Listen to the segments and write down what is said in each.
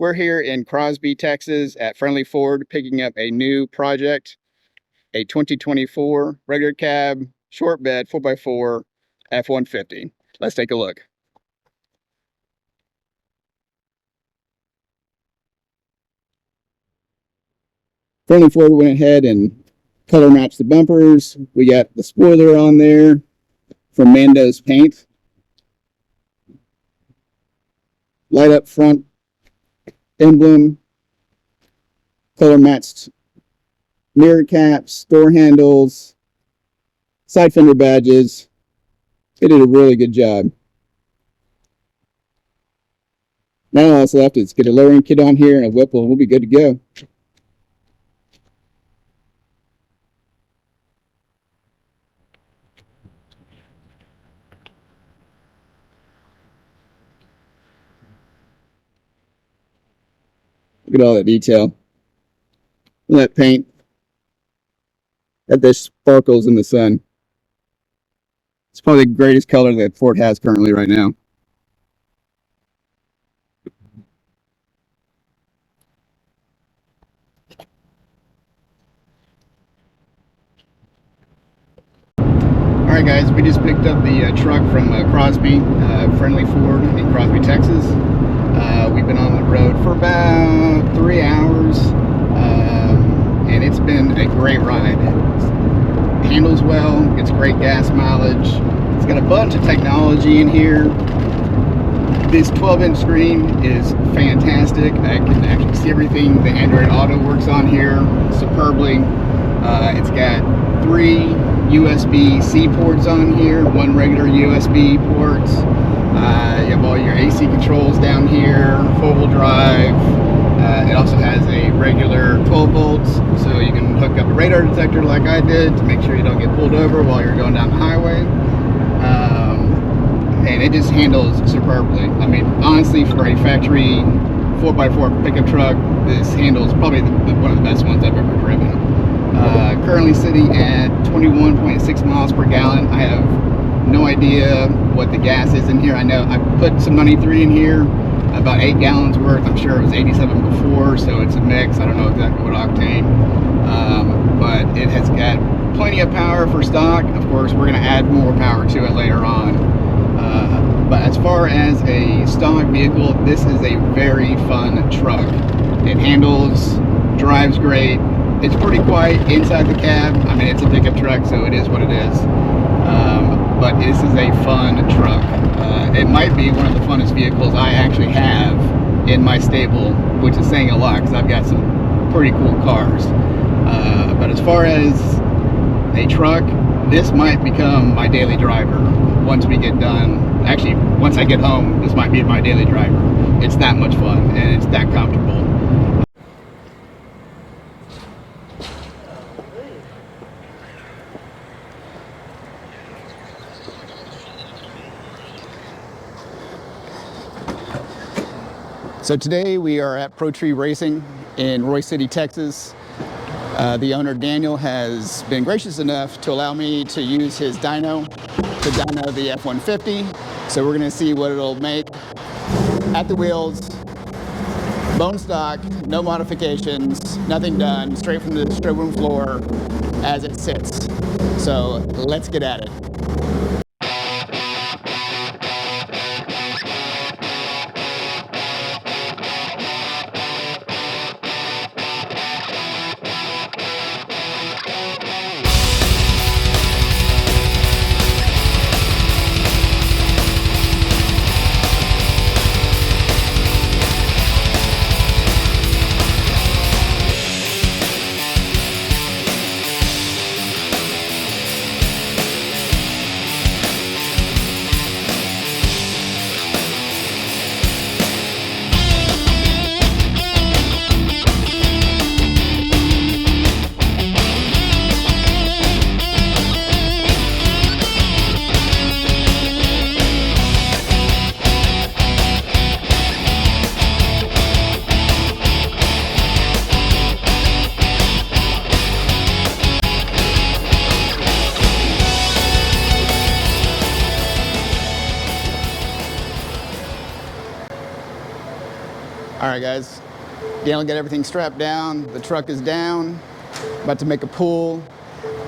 We're here in Crosby, Texas at Friendly Ford picking up a new project, a 2024 regular cab, short bed 4x4 F-150. Let's take a look. Friendly Ford went ahead and color matched the bumpers. We got the spoiler on there from Mando's Paint. Light up front emblem, color matched mirror caps, door handles, side fender badges. They did a really good job. Now all that's left is get a lowering kit on here and a whip, and we'll be good to go. Look at all that detail. Look at that paint. That sparkles in the sun. It's probably the greatest color that Ford has currently right now. Alright guys, we just picked up the truck from Crosby, Friendly Ford in Crosby, Texas. We've been on the road for about 3 hours, and it's been a great ride. It handles well, gets great gas mileage. It's got a bunch of technology in here. This 12-inch screen is fantastic. I can actually see everything. The Android Auto works on here superbly. It's got 3 USB-C ports on here, 1 regular USB port. You have all your AC controls down here, 4-wheel drive. It also has a regular 12 volts, so you can hook up a radar detector like I did to make sure you don't get pulled over while you're going down the highway. And it just handles superbly. I mean, honestly, for a factory 4x4 pickup truck, this handles probably one of the best ones I've ever driven. Currently sitting at 21.6 miles per gallon. I have no idea what the gas is in here. I know I put some 93 in here, about 8 gallons worth. I'm sure it was 87 before, so it's a mix. I don't know exactly what octane, but it has got plenty of power for stock. Of course, we're going to add more power to it later on. But as far as a stock vehicle, this is a very fun truck. It handles, drives great. It's pretty quiet inside the cab. I mean, it's a pickup truck, so it is what it is. But this is a fun truck. It might be one of the funnest vehicles I actually have in my stable, which is saying a lot because I've got some pretty cool cars. But as far as a truck, this might become my daily driver once we get done. Actually, once I get home, this might be my daily driver. It's that much fun and it's that comfortable. So today we are at Protree Racing in Royse City, Texas. The owner, Daniel, has been gracious enough to allow me to use his dyno to dyno the F-150. So we're gonna see what it'll make at the wheels, bone stock, no modifications, nothing done, straight from the showroom floor as it sits. So let's get at it. All right, guys. Daniel got everything strapped down. The truck is down. About to make a pull.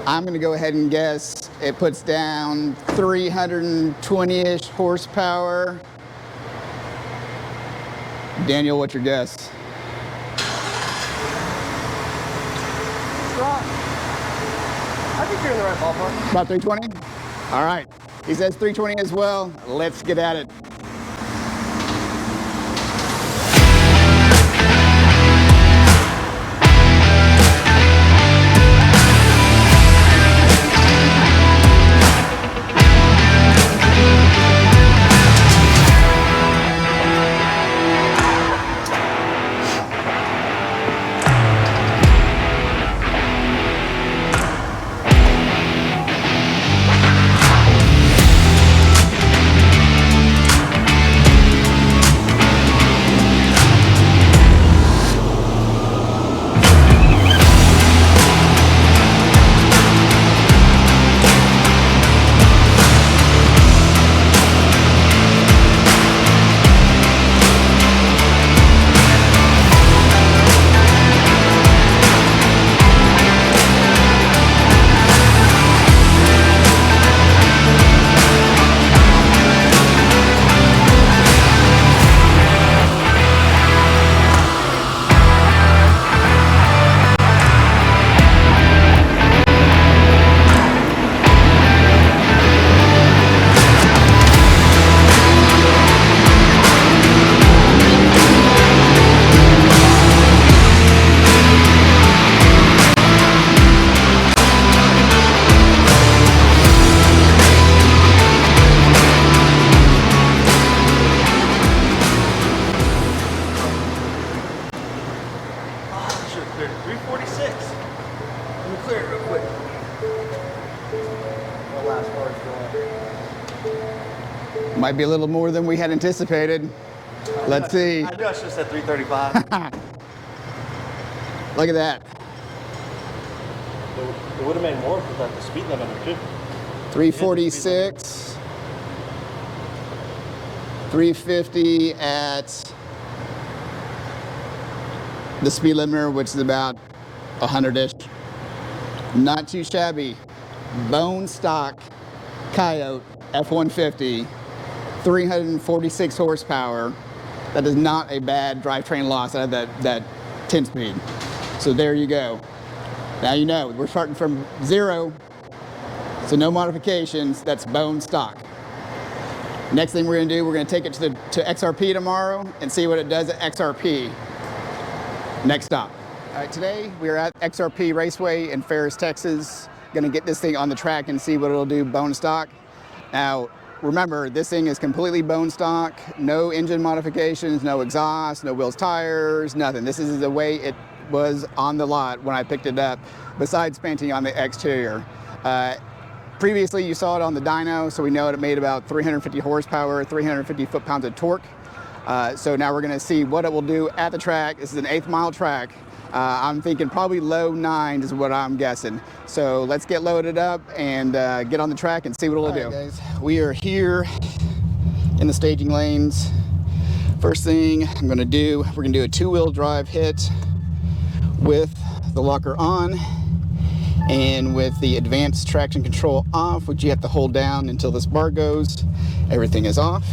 I'm going to go ahead and guess it puts down 320-ish horsepower. Daniel, what's your guess? I think you're in the right ballpark. About 320? All right. He says 320 as well. Let's get at it. Might be a little more than we had anticipated. Let's see. I knew I should have said 335. Look at that. It would have made more without the speed limit too. 346. 350 at the speed limiter, which is about 100-ish. Not too shabby. Bone stock Coyote F150. 346 horsepower. That is not a bad drivetrain loss out of that 10-speed. So there you go. Now you know, we're starting from zero, so no modifications. That's bone stock. Next thing we're gonna do, we're gonna take it to XRP tomorrow and see what it does at XRP. Next stop. All right, today we are at XRP Raceway in Ferris, Texas. Gonna get this thing on the track and see what it'll do bone stock. Now, remember, this thing is completely bone stock, no engine modifications, no exhaust, no wheels, tires, nothing. This is the way it was on the lot when I picked it up, besides painting on the exterior. Previously, you saw it on the dyno, so we know it made about 350 horsepower, 350 foot-pounds of torque. So now we're gonna see what it will do at the track. This is an 1/8 mile track. I'm thinking probably low 9s is what I'm guessing. So let's get loaded up and get on the track and see what it'll do. Guys, we are here in the staging lanes. First thing I'm gonna do, we're gonna do a 2-wheel drive hit with the locker on and with the advanced traction control off, which you have to hold down until this bar goes. Everything is off.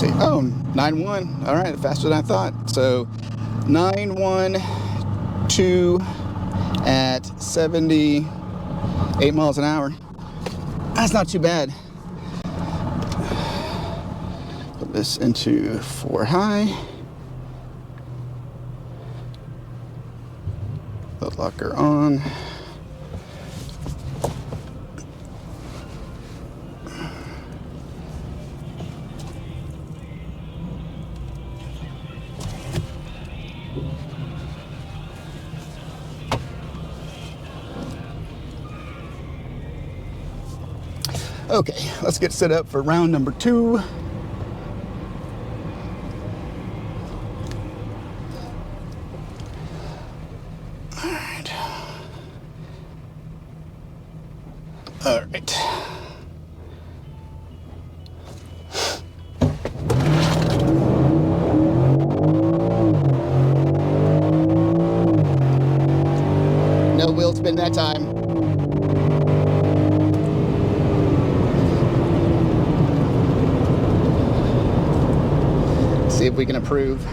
see. Oh, 9.1. All right, faster than I thought. So 9.12 at 78 miles an hour. That's not too bad. Put this into 4 high. The locker on. Okay, let's get set up for round number 2. All right. No wheel spin that time. See if we can improve.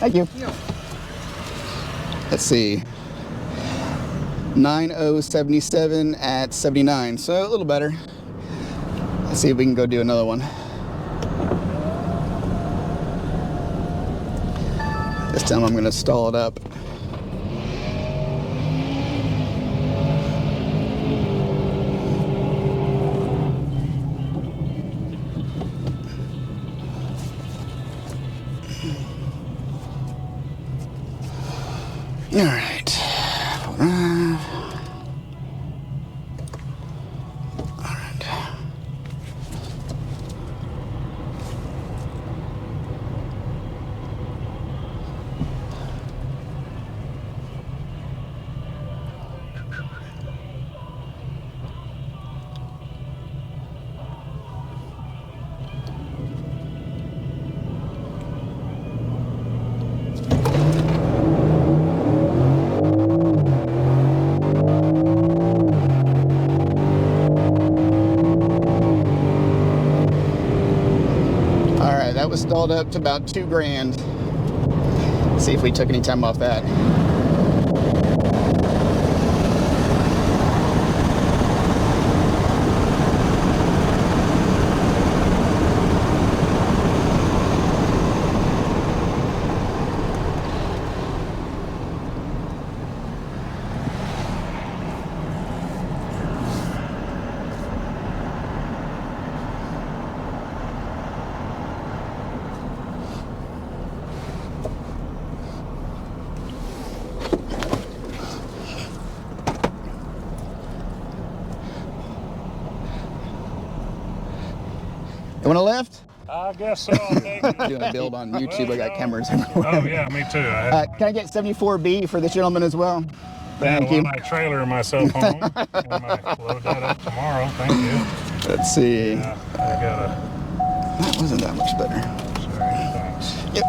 Thank you. Let's see. 9.077 at 79, so a little better. Let's see if we can go do another one. This time I'm going to stall it up. All right. All right. That was stalled up to about $2,000. Let's see if we took any time off that. You want a lift? I guess so. I'll take it. Doing a build on YouTube. Well, I got you know. cameras everywhere. Oh, yeah, me too. Can I get 74B for this gentleman as well? Thank you. When I trailer myself home, when I load that up tomorrow. Thank you. Let's see. Yeah, I got That wasn't that much better. Sorry, thanks. Yep.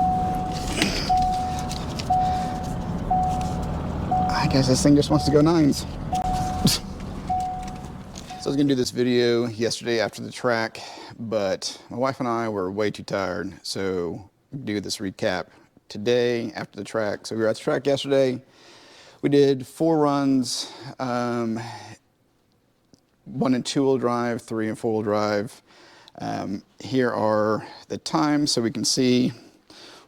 I guess this thing just wants to go 9s. So I was gonna do this video yesterday after the track, but my wife and I were way too tired, so do this recap today after the track. So we were at the track yesterday. We did 4 runs, 1 and 2-wheel drive, 3 and 4-wheel drive. Here are the times so we can see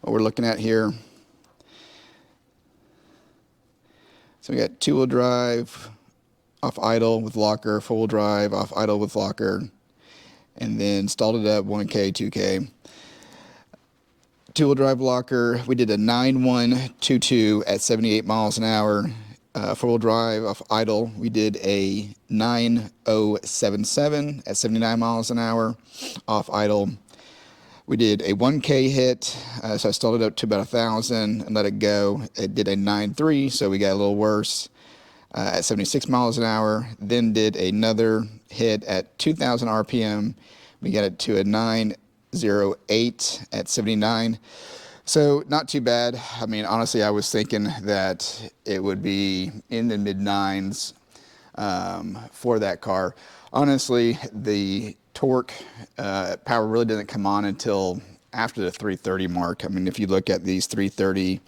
what we're looking at here. So we got 2-wheel drive, off idle with locker, 4-wheel drive, off idle with locker. and then stalled it up 1K, 2K. Two-wheel drive locker, we did a 9122 at 78 miles an hour. Four-wheel drive off idle, we did a 9077 at 79 miles an hour off idle. We did a 1K hit, so I stalled it up to about 1,000 and let it go. It did a 9.3, so we got a little worse at 76 miles an hour. Then did another hit at 2,000 RPM. We got it to a 9.08 at 79. So not too bad. I mean, honestly, I was thinking that it would be in the mid-9s for that car. Honestly, the torque power really didn't come on until after the 330 mark. I mean, if you look at these 330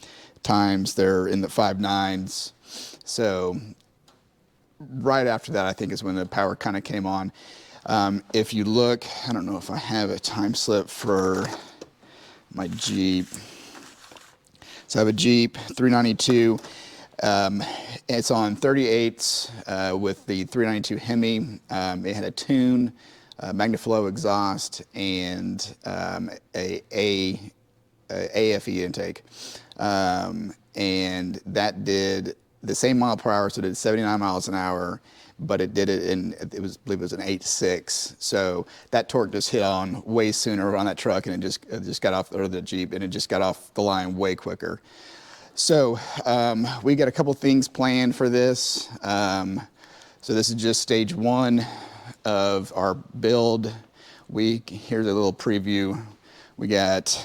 times, they're in the 5.9s. So right after that, I think is when the power kind of came on. If you look, I don't know if I have a time slip for my Jeep. So I have a Jeep 392. It's on 38s with the 392 Hemi. It had a tune, Magnaflow exhaust, and a AFE intake. And that did the same mile per hour, so it did 79 miles an hour, but it did it in, I believe it was an 8.6. So that torque just hit on way sooner on that truck, and it just got off, or the Jeep, and it just got off the line way quicker. So we got a couple things planned for this. So this is just stage one of our build. Here's a little preview. We got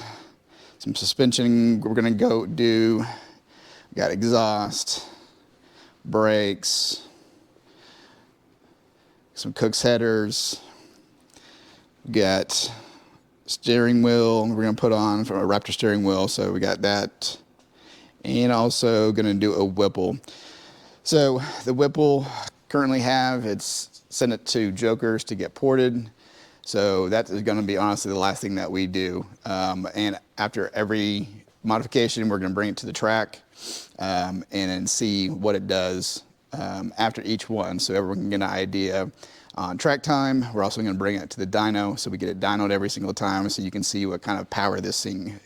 some suspension we're gonna go do. We got exhaust, brakes, some Cook's headers. We got steering wheel we're gonna put on from a Raptor steering wheel, so we got that. And also gonna do a Whipple. So the Whipple currently it's sent it to Jokers to get ported. So that is gonna be honestly the last thing that we do. And after every modification, we're gonna bring it to the track and then see what it does after each one, so everyone can get an idea on track time. We're also gonna bring it to the dyno, so we get it dynoed every single time, so you can see what kind of power this thing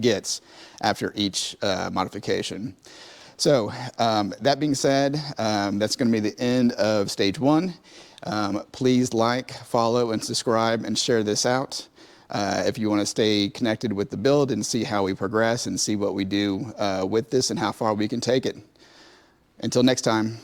gets after each modification. So that being said, that's going to be the end of stage one. Please like, follow, and subscribe, and share this out if you want to stay connected with the build and see how we progress and see what we do with this and how far we can take it. Until next time.